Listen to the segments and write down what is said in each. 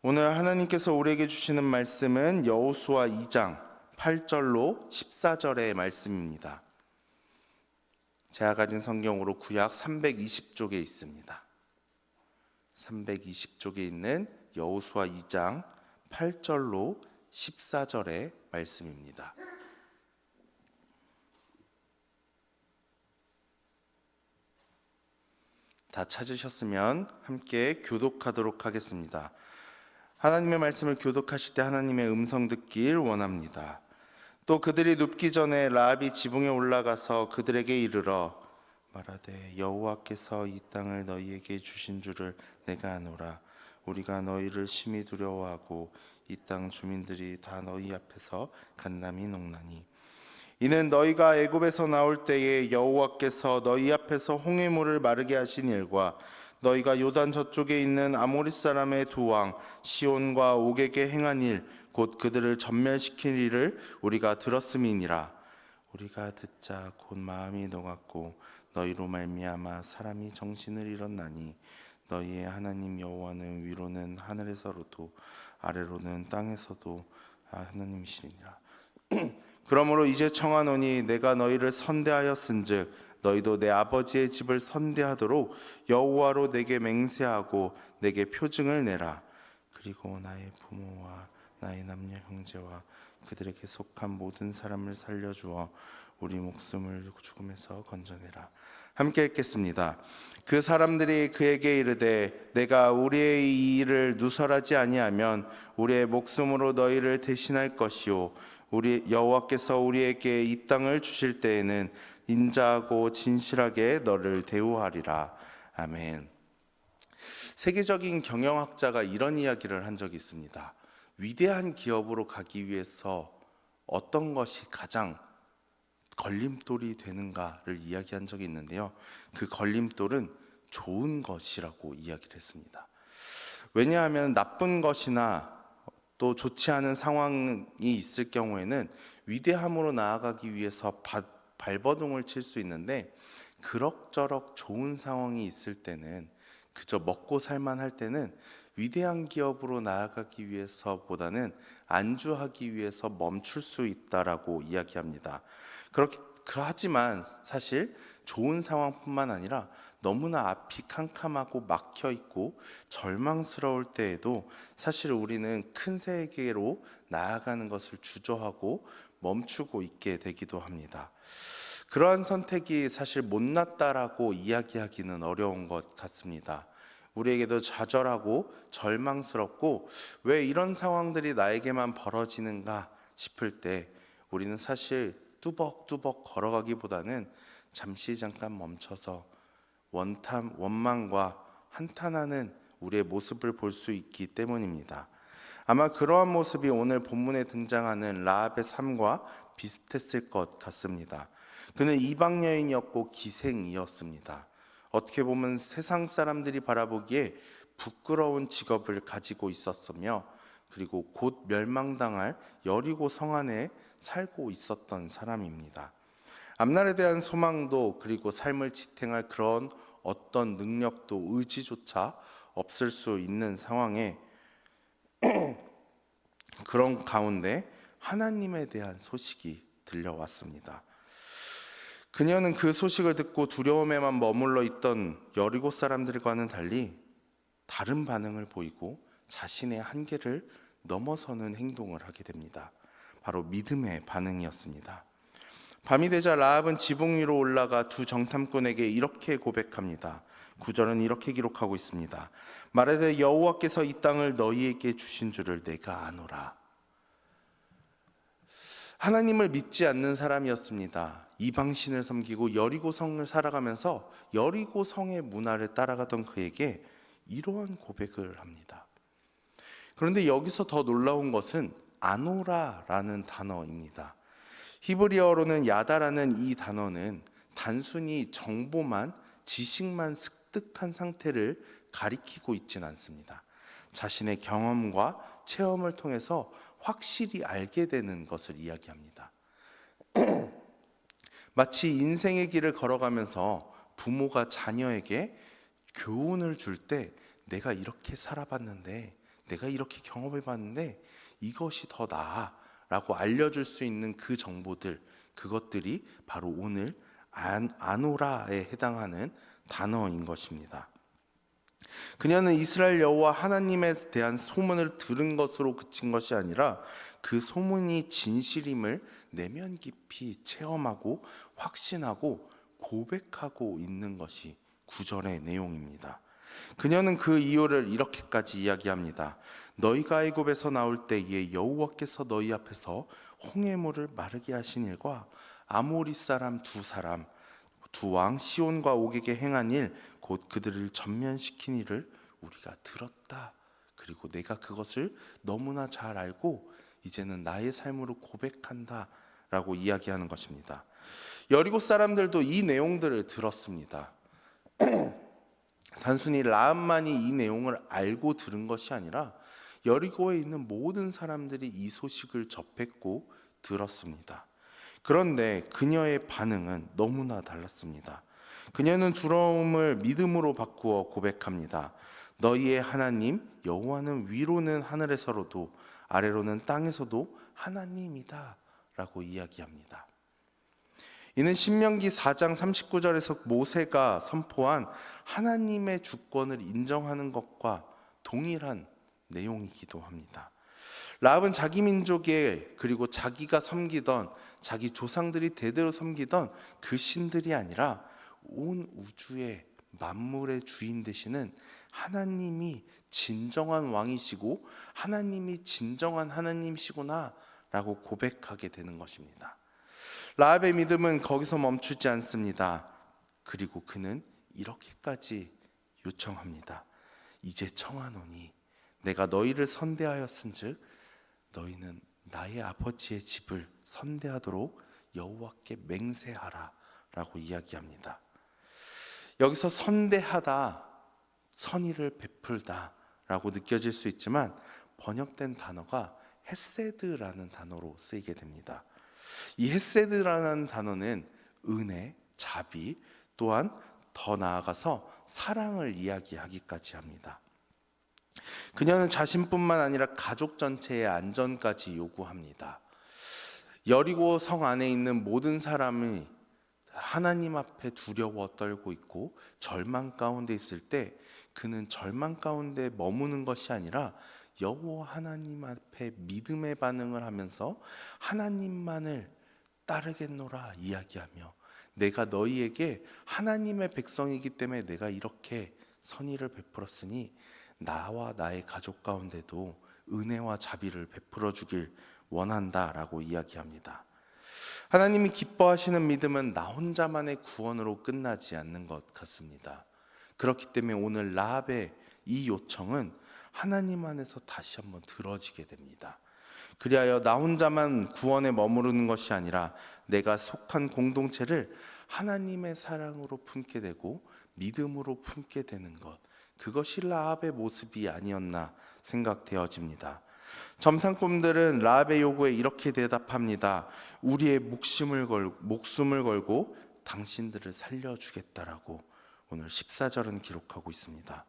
오늘 하나님께서 우리에게 주시는 말씀은 여호수아 2장 8절로 14절의 말씀입니다. 제가 가진 성경으로 구약 320쪽에 있습니다. 320쪽에 있는 여호수아 2장 8절로 14절의 말씀입니다. 다 찾으셨으면 함께 교독하도록 하겠습니다. 하나님의 말씀을 교독하실 때 하나님의 음성 듣길 원합니다. 또 그들이 눕기 전에 라합이 지붕에 올라가서 그들에게 이르러 말하되 여호와께서 이 땅을 너희에게 주신 줄을 내가 아노라. 우리가 너희를 심히 두려워하고 이 땅 주민들이 다 너희 앞에서 간남이 녹나니 이는 너희가 애굽에서 나올 때에 여호와께서 너희 앞에서 홍해물을 마르게 하신 일과 너희가 요단 저쪽에 있는 아모리 사람의 두 왕 시온과 옥에게 행한 일 곧 그들을 전멸시킨 일을 우리가 들었음이니라. 우리가 듣자 곧 마음이 녹았고 너희로 말미암아 사람이 정신을 잃었나니 너희의 하나님 여호와는 위로는 하늘에서로도 아래로는 땅에서도 하나님이시니라. 그러므로 이제 청하노니 내가 너희를 선대하였은즉 너희도 내 아버지의 집을 선대하도록 여호와로 내게 맹세하고 내게 표징을 내라. 그리고 나의 부모와 나의 남녀 형제와 그들에게 속한 모든 사람을 살려주어 우리 목숨을 죽음에서 건져내라. 함께 읽겠습니다. 그 사람들이 그에게 이르되 내가 우리의 이 일을 누설하지 아니하면 우리의 목숨으로 너희를 대신할 것이요 우리 여호와께서 우리에게 이 땅을 주실 때에는 인자하고 진실하게 너를 대우하리라. 아멘. 세계적인 경영학자가 이런 이야기를 한 적이 있습니다. 위대한 기업으로 가기 위해서 어떤 것이 가장 걸림돌이 되는가를 이야기한 적이 있는데요. 그 걸림돌은 좋은 것이라고 이야기를 했습니다. 왜냐하면 나쁜 것이나 또 좋지 않은 상황이 있을 경우에는 위대함으로 나아가기 위해서 발버둥을 칠 수 있는데 그럭저럭 좋은 상황이 있을 때는 그저 먹고 살만할 때는 위대한 기업으로 나아가기 위해서보다는 안주하기 위해서 멈출 수 있다라고 이야기합니다. 하지만 사실 좋은 상황뿐만 아니라 너무나 앞이 캄캄하고 막혀 있고 절망스러울 때에도 사실 우리는 큰 세계로 나아가는 것을 주저하고 멈추고 있게 되기도 합니다. 그러한 선택이 사실 못났다라고 이야기하기는 어려운 것 같습니다. 우리에게도 좌절하고 절망스럽고 왜 이런 상황들이 나에게만 벌어지는가 싶을 때 우리는 사실 뚜벅뚜벅 걸어가기보다는 잠시 잠깐 멈춰서 원망과 한탄하는 우리의 모습을 볼 수 있기 때문입니다. 아마 그러한 모습이 오늘 본문에 등장하는 라합의 삶과 비슷했을 것 같습니다. 그는 이방 여인이었고 기생이었습니다. 어떻게 보면 세상 사람들이 바라보기에 부끄러운 직업을 가지고 있었으며 그리고 곧 멸망당할 여리고 성 안에 살고 있었던 사람입니다. 앞날에 대한 소망도 그리고 삶을 지탱할 그런 어떤 능력도 의지조차 없을 수 있는 상황에 그런 가운데 하나님에 대한 소식이 들려왔습니다. 그녀는 그 소식을 듣고 두려움에만 머물러 있던 여리고 사람들과는 달리 다른 반응을 보이고 자신의 한계를 넘어서는 행동을 하게 됩니다. 바로 믿음의 반응이었습니다. 밤이 되자 라합은 지붕 위로 올라가 두 정탐꾼에게 이렇게 고백합니다. 9절은 이렇게 기록하고 있습니다. 말하되 여호와께서 이 땅을 너희에게 주신 줄을 내가 아노라. 하나님을 믿지 않는 사람이었습니다. 이방신을 섬기고 여리고 성을 살아가면서 여리고 성의 문화를 따라가던 그에게 이러한 고백을 합니다. 그런데 여기서 더 놀라운 것은 아노라라는 단어입니다. 히브리어로는 야다라는 이 단어는 단순히 정보만 지식만 습득한 상태를 가리키고 있진 않습니다. 자신의 경험과 체험을 통해서 확실히 알게 되는 것을 이야기합니다. 마치 인생의 길을 걸어가면서 부모가 자녀에게 교훈을 줄 때 내가 이렇게 살아봤는데 내가 이렇게 경험해 봤는데 이것이 더 나아 라고 알려줄 수 있는 그 정보들, 그것들이 바로 오늘 아노라에 해당하는 단어인 것입니다. 그녀는 이스라엘 여호와 하나님에 대한 소문을 들은 것으로 그친 것이 아니라 그 소문이 진실임을 내면 깊이 체험하고 확신하고 고백하고 있는 것이 9절의 내용입니다. 그녀는 그 이유를 이렇게까지 이야기합니다. 너희가 애굽에서 나올 때에 여호와께서 너희 앞에서 홍해물을 마르게 하신 일과 아모리 사람 두 왕 시온과 옥에게 행한 일, 곧 그들을 전면시킨 일을 우리가 들었다. 그리고 내가 그것을 너무나 잘 알고 이제는 나의 삶으로 고백한다 라고 이야기하는 것입니다. 여리고 사람들도 이 내용들을 들었습니다. 단순히 라합만이 이 내용을 알고 들은 것이 아니라 여리고에 있는 모든 사람들이 이 소식을 접했고 들었습니다. 그런데 그녀의 반응은 너무나 달랐습니다. 그녀는 두려움을 믿음으로 바꾸어 고백합니다. 너희의 하나님 여호와는 위로는 하늘에서로도 아래로는 땅에서도 하나님이다 라고 이야기합니다. 이는 신명기 4장 39절에서 모세가 선포한 하나님의 주권을 인정하는 것과 동일한 내용이기도 합니다. 라합은 자기 민족의 그리고 자기가 섬기던 자기 조상들이 대대로 섬기던 그 신들이 아니라 온 우주의 만물의 주인 되시는 하나님이 진정한 왕이시고 하나님이 진정한 하나님이시구나 라고 고백하게 되는 것입니다. 라합의 믿음은 거기서 멈추지 않습니다. 그리고 그는 이렇게까지 요청합니다. 이제 청하노니 내가 너희를 선대하였은즉 너희는 나의 아버지의 집을 선대하도록 여호와께 맹세하라 라고 이야기합니다. 여기서 선대하다, 선의를 베풀다 라고 느껴질 수 있지만 번역된 단어가 헤세드라는 단어로 쓰이게 됩니다. 이 헤세드라는 단어는 은혜, 자비, 또한 더 나아가서 사랑을 이야기하기까지 합니다. 그녀는 자신뿐만 아니라 가족 전체의 안전까지 요구합니다. 여리고 성 안에 있는 모든 사람이 하나님 앞에 두려워 떨고 있고 절망 가운데 있을 때 그는 절망 가운데 머무는 것이 아니라 여호와 하나님 앞에 믿음의 반응을 하면서 하나님만을 따르겠노라 이야기하며 내가 너희에게 하나님의 백성이기 때문에 내가 이렇게 선의를 베풀었으니 나와 나의 가족 가운데도 은혜와 자비를 베풀어 주길 원한다라고 이야기합니다. 하나님이 기뻐하시는 믿음은 나 혼자만의 구원으로 끝나지 않는 것 같습니다. 그렇기 때문에 오늘 라합의 이 요청은 하나님 안에서 다시 한번 들어지게 됩니다. 그리하여 나 혼자만 구원에 머무르는 것이 아니라 내가 속한 공동체를 하나님의 사랑으로 품게 되고 믿음으로 품게 되는 것, 그것이 라합의 모습이 아니었나 생각되어집니다. 점탕꾼들은 라합의 요구에 이렇게 대답합니다. 우리의 목숨을 걸고 당신들을 살려주겠다라고 오늘 14절은 기록하고 있습니다.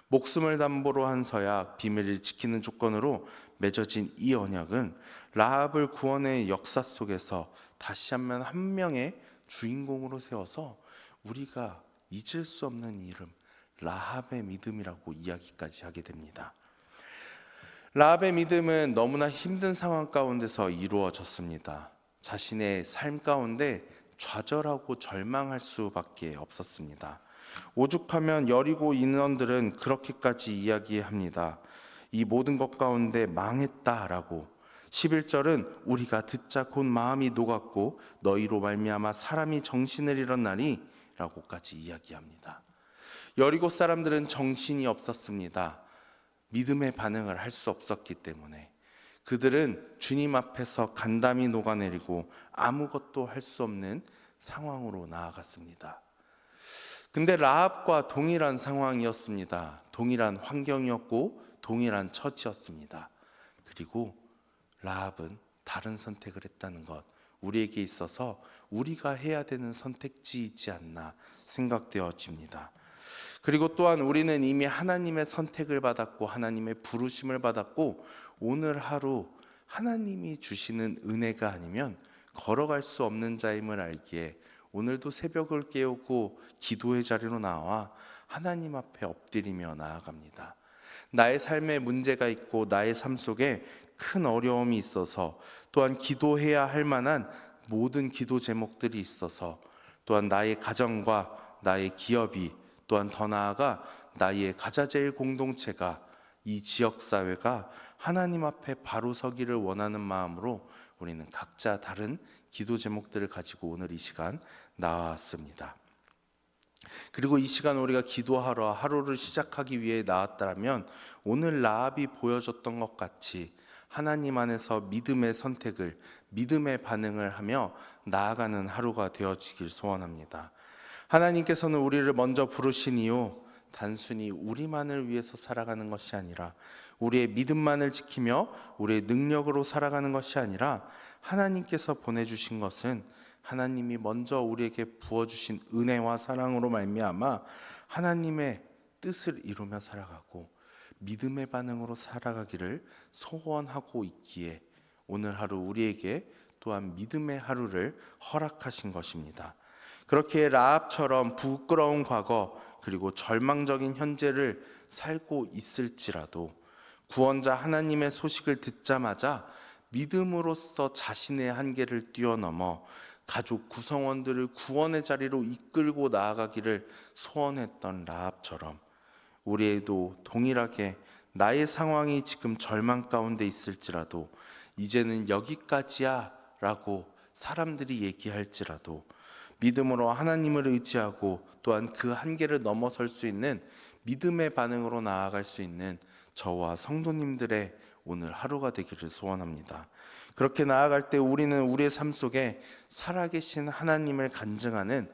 목숨을 담보로 한 서약, 비밀을 지키는 조건으로 맺어진 이 언약은 라합을 구원의 역사 속에서 다시 한번 한 명의 주인공으로 세워서 우리가 잊을 수 없는 이름 라합의 믿음이라고 이야기까지 하게 됩니다. 라합의 믿음은 너무나 힘든 상황 가운데서 이루어졌습니다. 자신의 삶 가운데 좌절하고 절망할 수밖에 없었습니다. 오죽하면 여리고 인원들은 그렇게까지 이야기합니다. 이 모든 것 가운데 망했다라고. 11절은 우리가 듣자 곧 마음이 녹았고 너희로 말미암아 사람이 정신을 잃었나니 라고까지 이야기합니다. 여리고 사람들은 정신이 없었습니다. 믿음의 반응을 할 수 없었기 때문에 그들은 주님 앞에서 간담이 녹아내리고 아무것도 할 수 없는 상황으로 나아갔습니다. 근데 라합과 동일한 상황이었습니다. 동일한 환경이었고 동일한 처지였습니다. 그리고 라합은 다른 선택을 했다는 것, 우리에게 있어서 우리가 해야 되는 선택지이지 않나 생각되어집니다. 그리고 또한 우리는 이미 하나님의 선택을 받았고 하나님의 부르심을 받았고 오늘 하루 하나님이 주시는 은혜가 아니면 걸어갈 수 없는 자임을 알기에 오늘도 새벽을 깨우고 기도의 자리로 나와 하나님 앞에 엎드리며 나아갑니다. 나의 삶에 문제가 있고 나의 삶 속에 큰 어려움이 있어서 또한 기도해야 할 만한 모든 기도 제목들이 있어서 또한 나의 가정과 나의 기업이 또한 더 나아가 나의 가자제일 공동체가 이 지역사회가 하나님 앞에 바로 서기를 원하는 마음으로 우리는 각자 다른 기도 제목들을 가지고 오늘 이 시간 나왔습니다. 그리고 이 시간 우리가 기도하러 하루를 시작하기 위해 나왔다면 오늘 라합이 보여줬던 것 같이 하나님 안에서 믿음의 선택을, 믿음의 반응을 하며 나아가는 하루가 되어지길 소원합니다. 하나님께서는 우리를 먼저 부르신 이유 단순히 우리만을 위해서 살아가는 것이 아니라 우리의 믿음만을 지키며 우리의 능력으로 살아가는 것이 아니라 하나님께서 보내주신 것은 하나님이 먼저 우리에게 부어주신 은혜와 사랑으로 말미암아 하나님의 뜻을 이루며 살아가고 믿음의 반응으로 살아가기를 소원하고 있기에 오늘 하루 우리에게 또한 믿음의 하루를 허락하신 것입니다. 그렇게 라합처럼 부끄러운 과거 그리고 절망적인 현재를 살고 있을지라도 구원자 하나님의 소식을 듣자마자 믿음으로써 자신의 한계를 뛰어넘어 가족 구성원들을 구원의 자리로 이끌고 나아가기를 소원했던 라합처럼 우리에도 동일하게 나의 상황이 지금 절망 가운데 있을지라도 이제는 여기까지야 라고 사람들이 얘기할지라도 믿음으로 하나님을 의지하고 또한 그 한계를 넘어설 수 있는 믿음의 반응으로 나아갈 수 있는 저와 성도님들의 오늘 하루가 되기를 소원합니다. 그렇게 나아갈 때 우리는 우리의 삶 속에 살아계신 하나님을 간증하는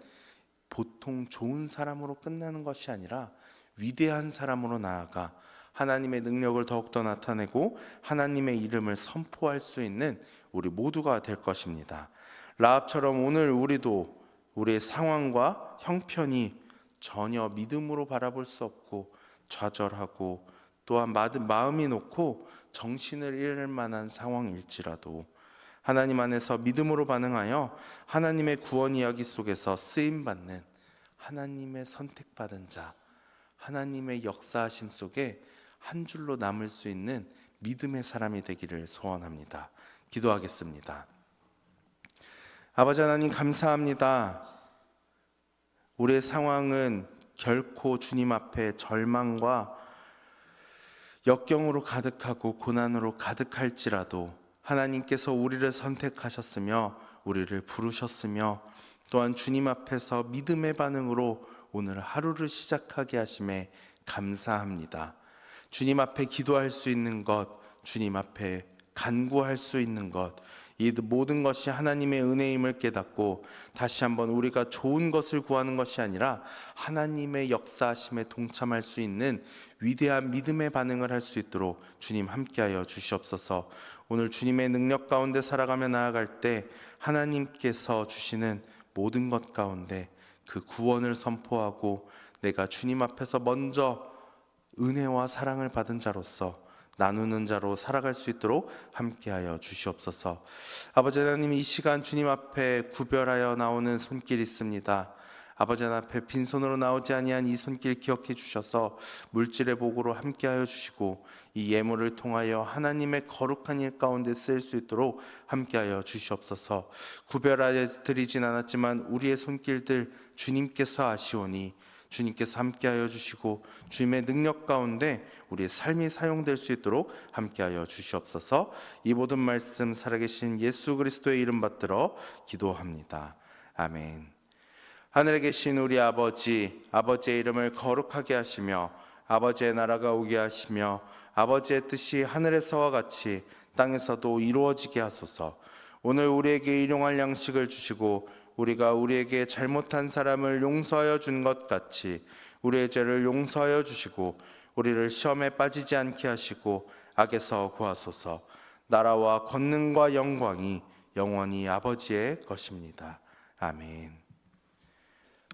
보통 좋은 사람으로 끝나는 것이 아니라 위대한 사람으로 나아가 하나님의 능력을 더욱더 나타내고 하나님의 이름을 선포할 수 있는 우리 모두가 될 것입니다. 라합처럼 오늘 우리도 우리의 상황과 형편이 전혀 믿음으로 바라볼 수 없고 좌절하고 또한 마음이 놓고 정신을 잃을 만한 상황일지라도 하나님 안에서 믿음으로 반응하여 하나님의 구원 이야기 속에서 쓰임받는 하나님의 선택받은 자, 하나님의 역사하심 속에 한 줄로 남을 수 있는 믿음의 사람이 되기를 소원합니다. 기도하겠습니다. 아버지 하나님 감사합니다. 우리의 상황은 결코 주님 앞에 절망과 역경으로 가득하고 고난으로 가득할지라도 하나님께서 우리를 선택하셨으며 우리를 부르셨으며 또한 주님 앞에서 믿음의 반응으로 오늘 하루를 시작하게 하심에 감사합니다. 주님 앞에 기도할 수 있는 것, 주님 앞에 간구할 수 있는 것, 이 모든 것이 하나님의 은혜임을 깨닫고 다시 한번 우리가 좋은 것을 구하는 것이 아니라 하나님의 역사하심에 동참할 수 있는 위대한 믿음의 반응을 할 수 있도록 주님 함께하여 주시옵소서. 오늘 주님의 능력 가운데 살아가며 나아갈 때 하나님께서 주시는 모든 것 가운데 그 구원을 선포하고 내가 주님 앞에서 먼저 은혜와 사랑을 받은 자로서 나누는 자로 살아갈 수 있도록 함께하여 주시옵소서. 아버지 하나님, 이 시간 주님 앞에 구별하여 나오는 손길이 있습니다. 아버지 하나님 앞에 빈손으로 나오지 아니한 이 손길 기억해 주셔서 물질의 복으로 함께하여 주시고 이 예물을 통하여 하나님의 거룩한 일 가운데 쓰일 수 있도록 함께하여 주시옵소서. 구별하여 드리진 않았지만 우리의 손길들 주님께서 아시오니 주님께서 함께하여 주시고 주님의 능력 가운데 우리의 삶이 사용될 수 있도록 함께하여 주시옵소서. 이 모든 말씀 살아계신 예수 그리스도의 이름 받들어 기도합니다. 아멘. 하늘에 계신 우리 아버지, 아버지의 이름을 거룩하게 하시며 아버지의 나라가 오게 하시며 아버지의 뜻이 하늘에서와 같이 땅에서도 이루어지게 하소서. 오늘 우리에게 일용할 양식을 주시고 우리가 우리에게 잘못한 사람을 용서하여 준 것 같이 우리의 죄를 용서하여 주시고 우리를 시험에 빠지지 않게 하시고 악에서 구하소서. 나라와 권능과 영광이 영원히 아버지의 것입니다. 아멘.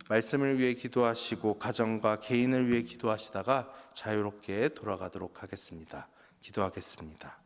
말씀을 위해 기도하시고 가정과 개인을 위해 기도하시다가 자유롭게 돌아가도록 하겠습니다. 기도하겠습니다.